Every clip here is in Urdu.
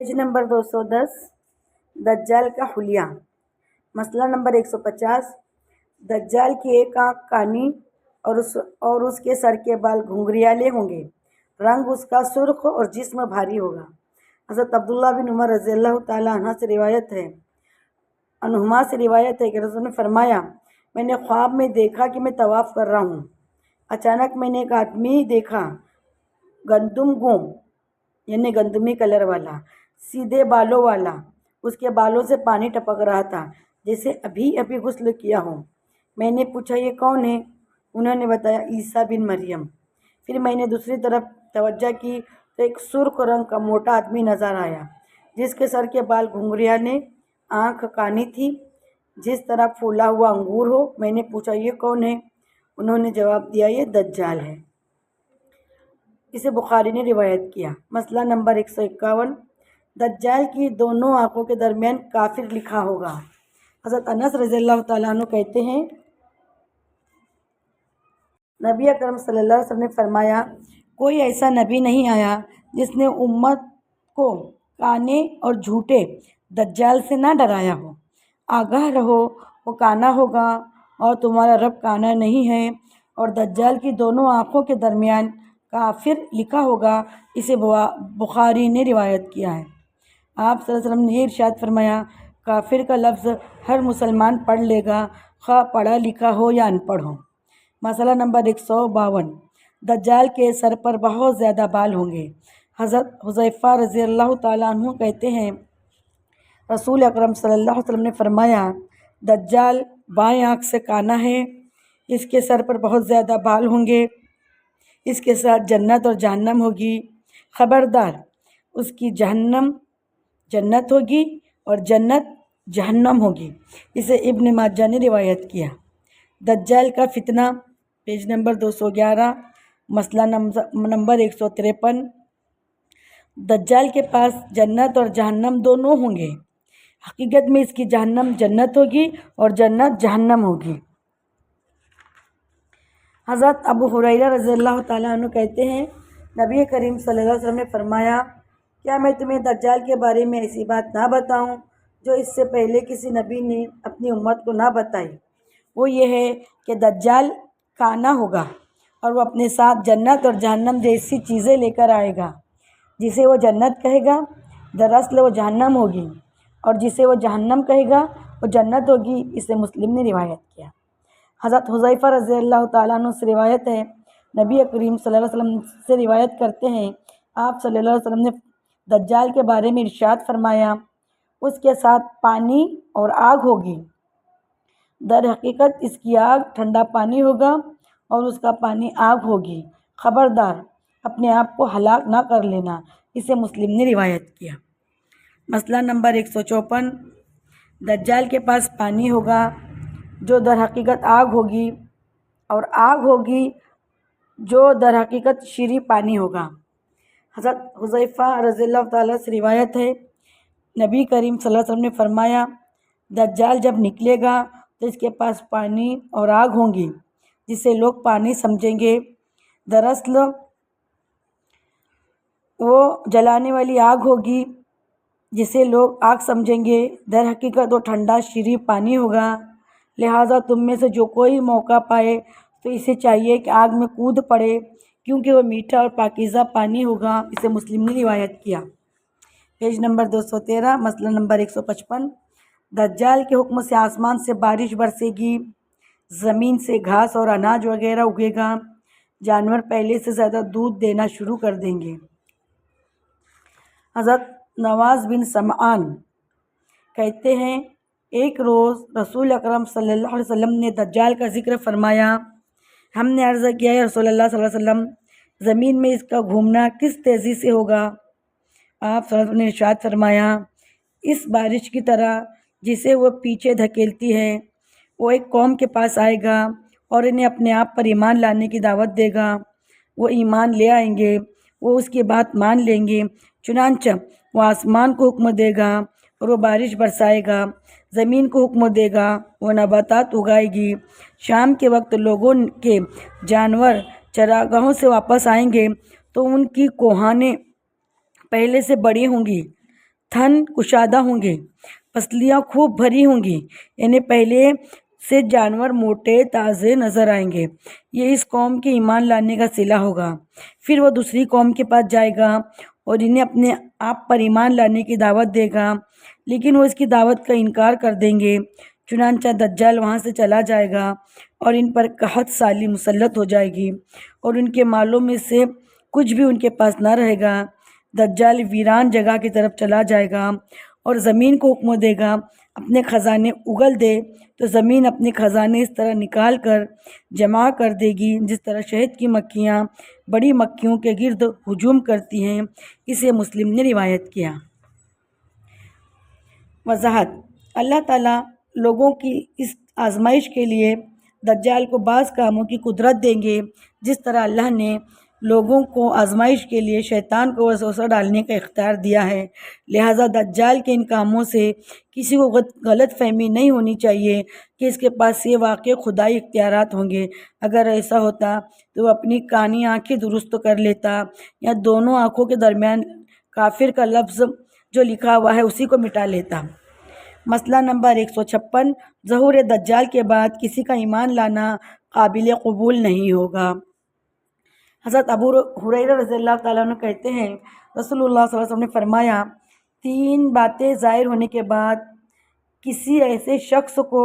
پیج نمبر 210 دجال کا حلیہ۔ مسئلہ نمبر 150 دجال کی ایک آنکھ کانی اور اس کے سر کے بال گھنگریالے ہوں گے، رنگ اس کا سرخ اور جسم بھاری ہوگا۔ حضرت عبداللہ بن عمر رضی اللہ تعالیٰ عنہما سے روایت ہے کہ رسول نے فرمایا، میں نے خواب میں دیکھا کہ میں طواف کر رہا ہوں، اچانک میں نے ایک آدمی دیکھا، گندم گم یعنی گندمی کلر والا، سیدھے بالوں والا، اس کے بالوں سے پانی ٹپک رہا تھا جیسے ابھی غسل کیا ہو۔ میں نے پوچھا یہ کون ہے؟ انہوں نے بتایا عیسیٰ بن مریم۔ پھر میں نے دوسری طرف توجہ کی تو ایک سرخ رنگ کا موٹا آدمی نظر آیا جس کے سر کے بال گھنگریالے، آنکھ کانی تھی جس طرح پھولا ہوا انگور ہو۔ میں نے پوچھا یہ کون ہے؟ انہوں نے جواب دیا یہ دجال ہے۔ اسے بخاری نے روایت کیا۔ مسئلہ نمبر 151 دجال کی دونوں آنکھوں کے درمیان کافر لکھا ہوگا۔ حضرت انس رضی اللہ تعالیٰ عنہ کہتے ہیں نبی اکرم صلی اللہ علیہ وسلم نے فرمایا، کوئی ایسا نبی نہیں آیا جس نے امت کو کانے اور جھوٹے دجال سے نہ ڈرایا ہو۔ آگاہ رہو، وہ کانا ہوگا اور تمہارا رب کانا نہیں ہے، اور دجال کی دونوں آنکھوں کے درمیان کافر لکھا ہوگا۔ اسے بخاری نے روایت کیا ہے۔ آپ صلی اللہ علیہ وسلم نے یہ ارشاد فرمایا، کافر کا لفظ ہر مسلمان پڑھ لے گا، خواہ پڑھا لکھا ہو یا ان پڑھ ہو۔ مسئلہ نمبر 152 دجال کے سر پر بہت زیادہ بال ہوں گے۔ حضرت حذیفہ رضی اللہ تعالیٰ عنہ کہتے ہیں رسول اکرم صلی اللہ علیہ وسلم نے فرمایا، دجال بائیں آنکھ سے کانا ہے، اس کے سر پر بہت زیادہ بال ہوں گے، اس کے ساتھ جنت اور جہنم ہوگی، خبردار اس کی جہنم جنت ہوگی اور جنت جہنم ہوگی۔ اسے ابن ماجہ نے روایت کیا۔ دجال کا فتنہ پیج نمبر 211 مسئلہ نمبر 153 دجال کے پاس جنت اور جہنم دونوں ہوں گے، حقیقت میں اس کی جہنم جنت ہوگی اور جنت جہنم ہوگی۔ حضرت ابو ہریرہ رضی اللہ تعالیٰ عنہ کہتے ہیں نبی کریم صلی اللہ علیہ وسلم نے فرمایا، کیا میں تمہیں دجال کے بارے میں ایسی بات نہ بتاؤں جو اس سے پہلے کسی نبی نے اپنی امت کو نہ بتائی؟ وہ یہ ہے کہ دجال کانا ہوگا اور وہ اپنے ساتھ جنت اور جہنم جیسی چیزیں لے کر آئے گا۔ جسے وہ جنت کہے گا دراصل وہ جہنم ہوگی، اور جسے وہ جہنم کہے گا وہ جنت ہوگی۔ اسے مسلم نے روایت کیا۔ حضرت حذیفہ رضی اللہ تعالیٰ عنہ سے روایت ہے، نبی کریم صلی اللہ علیہ وسلم سے روایت کرتے ہیں، آپ صلی اللہ علیہ وسلم نے دجال کے بارے میں ارشاد فرمایا، اس کے ساتھ پانی اور آگ ہوگی، در حقیقت اس کی آگ ٹھنڈا پانی ہوگا اور اس کا پانی آگ ہوگی، خبردار اپنے آپ کو ہلاک نہ کر لینا۔ اسے مسلم نے روایت کیا۔ مسئلہ نمبر 154 دجال کے پاس پانی ہوگا جو در حقیقت آگ ہوگی، اور آگ ہوگی جو در حقیقت شیریں پانی ہوگا۔ حضرت حذیفہ رضی اللہ تعالیٰ سے روایت ہے، نبی کریم صلی اللہ علیہ وسلم نے فرمایا، دجال جب نکلے گا تو اس کے پاس پانی اور آگ ہوں گی جسے لوگ پانی سمجھیں گے، دراصل وہ جلانے والی آگ ہوگی جسے لوگ آگ سمجھیں گے، در حقیقت وہ ٹھنڈا شیریں پانی ہوگا۔ لہٰذا تم میں سے جو کوئی موقع پائے تو اسے چاہیے کہ آگ میں کود پڑے، کیونکہ وہ میٹھا اور پاکیزہ پانی ہوگا۔ اسے مسلم نے روایت کیا۔ پیج نمبر 213 مسئلہ نمبر 155 دجال کے حکم سے آسمان سے بارش برسے گی، زمین سے گھاس اور اناج وغیرہ اگے گا، جانور پہلے سے زیادہ دودھ دینا شروع کر دیں گے۔ حضرت نواز بن سمعان کہتے ہیں ایک روز رسول اکرم صلی اللہ علیہ وسلم نے دجال کا ذکر فرمایا۔ ہم نے عرض کیا یا رسول اللہ صلی اللہ علیہ وسلم، زمین میں اس کا گھومنا کس تیزی سے ہوگا؟ آپ صلی اللہ علیہ وسلم نے ارشاد فرمایا، اس بارش کی طرح جسے وہ پیچھے دھکیلتی ہے۔ وہ ایک قوم کے پاس آئے گا اور انہیں اپنے آپ پر ایمان لانے کی دعوت دے گا، وہ ایمان لے آئیں گے، وہ اس کی بات مان لیں گے، چنانچہ وہ آسمان کو حکم دے گا اور وہ بارش برسائے گا، زمین کو حکم دے گا، وہ نباتات اگائے گی، شام کے وقت لوگوں کے جانور چراگاہوں سے واپس آئیں گے تو ان کی کوہانیں پہلے سے بڑی ہوں گی، تھن کشادہ ہوں گے، پسلیاں خوب بھری ہوں گی، انہیں پہلے سے جانور موٹے تازے نظر آئیں گے۔ یہ اس قوم کے ایمان لانے کا صلہ ہوگا۔ پھر وہ دوسری قوم کے پاس جائے گا اور انہیں اپنے آپ پر ایمان لانے کی دعوت دے گا، لیکن وہ اس کی دعوت کا انکار کر دیں گے۔ چنانچہ دجال وہاں سے چلا جائے گا اور ان پر قحط سالی مسلط ہو جائے گی اور ان کے مالوں میں سے کچھ بھی ان کے پاس نہ رہے گا۔ دجال ویران جگہ کی طرف چلا جائے گا اور زمین کو حکم دے گا اپنے خزانے اگل دے، تو زمین اپنے خزانے اس طرح نکال کر جمع کر دے گی جس طرح شہد کی مکھیاں بڑی مکھیوں کے گرد ہجوم کرتی ہیں۔ اسے مسلم نے روایت کیا۔ وضاحت: اللہ تعالیٰ لوگوں کی اس آزمائش کے لیے دجال کو بعض کاموں کی قدرت دیں گے، جس طرح اللہ نے لوگوں کو آزمائش کے لیے شیطان کو وسوسہ ڈالنے کا اختیار دیا ہے۔ لہٰذا دجال کے ان کاموں سے کسی کو غلط فہمی نہیں ہونی چاہیے کہ اس کے پاس یہ واقعی خدائی اختیارات ہوں گے۔ اگر ایسا ہوتا تو وہ اپنی کانی آنکھیں درست کر لیتا یا دونوں آنکھوں کے درمیان کافر کا لفظ جو لکھا ہوا ہے اسی کو مٹا لیتا۔ مسئلہ نمبر 156، ظہور دجال کے بعد کسی کا ایمان لانا قابل قبول نہیں ہوگا۔ حضرت ابو ہریرہ رضی اللہ تعالیٰ عنہ کہتے ہیں، رسول اللہ صلی اللہ علیہ وسلم نے فرمایا، 3 باتیں ظاہر ہونے کے بعد کسی ایسے شخص کو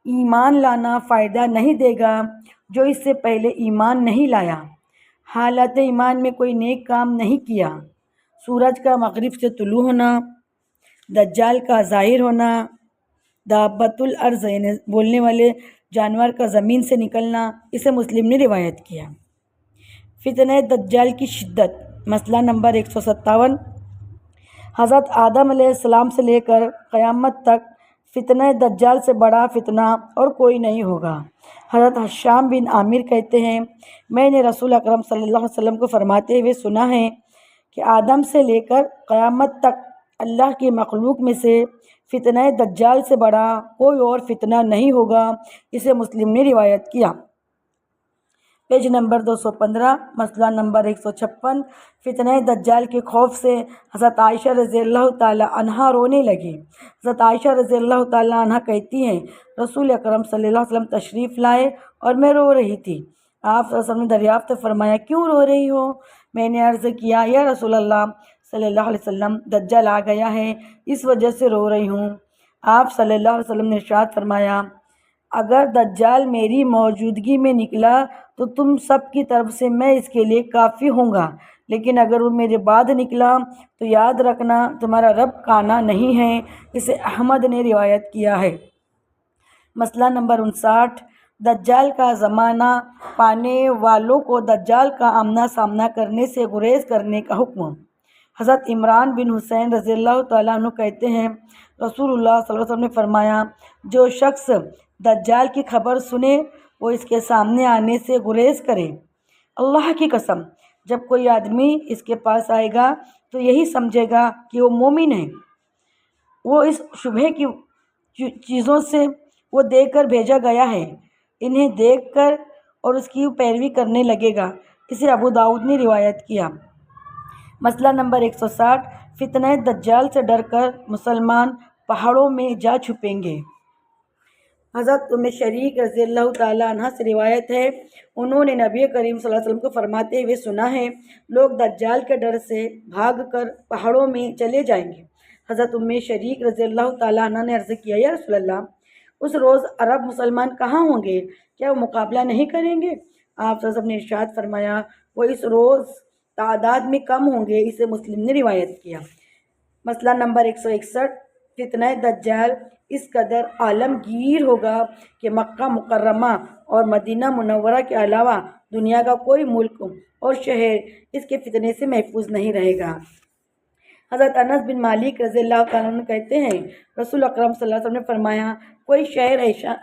ایمان لانا فائدہ نہیں دے گا جو اس سے پہلے ایمان نہیں لایا، حالت ایمان میں کوئی نیک کام نہیں کیا، سورج کا مغرب سے طلوع ہونا، دجال کا ظاہر ہونا، دابۃ الارض یعنی بولنے والے جانور کا زمین سے نکلنا۔ اسے مسلم نے روایت کیا۔ فتنہ دجال کی شدت۔ مسئلہ نمبر 157، حضرت آدم علیہ السلام سے لے کر قیامت تک فتنہ دجال سے بڑا فتنہ اور کوئی نہیں ہوگا۔ حضرت حشام بن عامر کہتے ہیں، میں نے رسول اکرم صلی اللہ علیہ وسلم کو فرماتے ہوئے سنا ہے کہ آدم سے لے کر قیامت تک اللہ کی مخلوق میں سے فتنہ دجال سے بڑا کوئی اور فتنہ نہیں ہوگا۔ اسے مسلم نے روایت کیا۔ Page number 215۔ مسئلہ نمبر 156، فتنہ دجال کے خوف سے حضرت عائشہ رضی اللہ تعالی عنہا رونے لگی۔ حضرت عائشہ رضی اللہ تعالی عنہا کہتی ہیں، رسول اکرم صلی اللہ علیہ وسلم تشریف لائے اور میں رو رہی تھی۔ آپ صلی اللہ علیہ وسلم نے دریافت فرمایا، کیوں رو رہی ہو؟ میں نے عرض کیا، یا رسول اللہ صلی اللہ علیہ وسلم، دجال آ گیا ہے، اس وجہ سے رو رہی ہوں۔ آپ صلی اللہ علیہ وسلم نے ارشاد فرمایا، اگر دجال میری موجودگی میں نکلا تو تم سب کی طرف سے میں اس کے لیے کافی ہوں گا، لیکن اگر وہ میرے بعد نکلا تو یاد رکھنا تمہارا رب کانا نہیں ہے۔ اسے احمد نے روایت کیا ہے۔ مسئلہ نمبر 59، دجال کا زمانہ پانے والوں کو دجال کا آمنا سامنا کرنے سے گریز کرنے کا حکم۔ حضرت عمران بن حسین رضی اللہ تعالیٰ عنہ کہتے ہیں، رسول اللہ صلی اللہ علیہ وسلم نے فرمایا، جو شخص دجال کی خبر سنے وہ اس کے سامنے آنے سے گریز کرے۔ اللہ کی قسم، جب کوئی آدمی اس کے پاس آئے گا تو یہی سمجھے گا کہ وہ مومن ہے، وہ اس شبہ کی چیزوں سے وہ دیکھ کر بھیجا گیا ہے، انہیں دیکھ کر اور اس کی پیروی کرنے لگے گا۔ اسے ابو داؤد نے روایت کیا۔ مسئلہ نمبر 160، فتنہ دجال سے ڈر کر مسلمان پہاڑوں میں جا چھپیں گے۔ حضرت ام شریک رضی اللہ تعالیٰ عنہ سے روایت ہے، انہوں نے نبی کریم صلی اللہ علیہ وسلم کو فرماتے ہوئے سنا ہے، لوگ دجال کے ڈر سے بھاگ کر پہاڑوں میں چلے جائیں گے۔ حضرت ام شریک رضی اللہ تعالیٰ عنہ نے عرض کیا، یا رسول اللہ، اس روز عرب مسلمان کہاں ہوں گے؟ کیا وہ مقابلہ نہیں کریں گے؟ آپ صلی اللہ علیہ وسلم نے ارشاد فرمایا، وہ اس روز تعداد میں کم ہوں گے۔ اسے مسلم نے روایت کیا۔ مسئلہ نمبر 161، فتنہ دجال اس قدر عالمگیر ہوگا کہ مکہ مکرمہ اور مدینہ منورہ کے علاوہ دنیا کا کوئی ملک اور شہر اس کے فتنے سے محفوظ نہیں رہے گا۔ حضرت انس بن مالک رضی اللہ تعالیٰ عنہ کہتے ہیں، رسول اکرم صلی اللہ علیہ وسلم نے فرمایا، کوئی شہر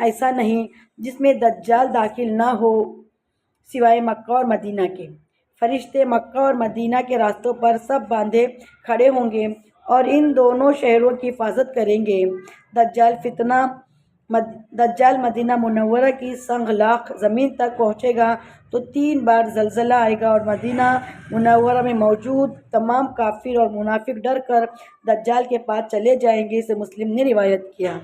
ایسا نہیں جس میں دجال داخل نہ ہو سوائے مکہ اور مدینہ کے۔ فرشتے مکہ اور مدینہ کے راستوں پر سب باندھے کھڑے ہوں گے اور ان دونوں شہروں کی حفاظت کریں گے۔ دجال فتنہ دجال مدینہ منورہ کی سنگلاخ زمین تک پہنچے گا تو 3 بار زلزلہ آئے گا، اور مدینہ منورہ میں موجود تمام کافر اور منافق ڈر کر دجال کے پاس چلے جائیں گے۔ اسے مسلم نے روایت کیا۔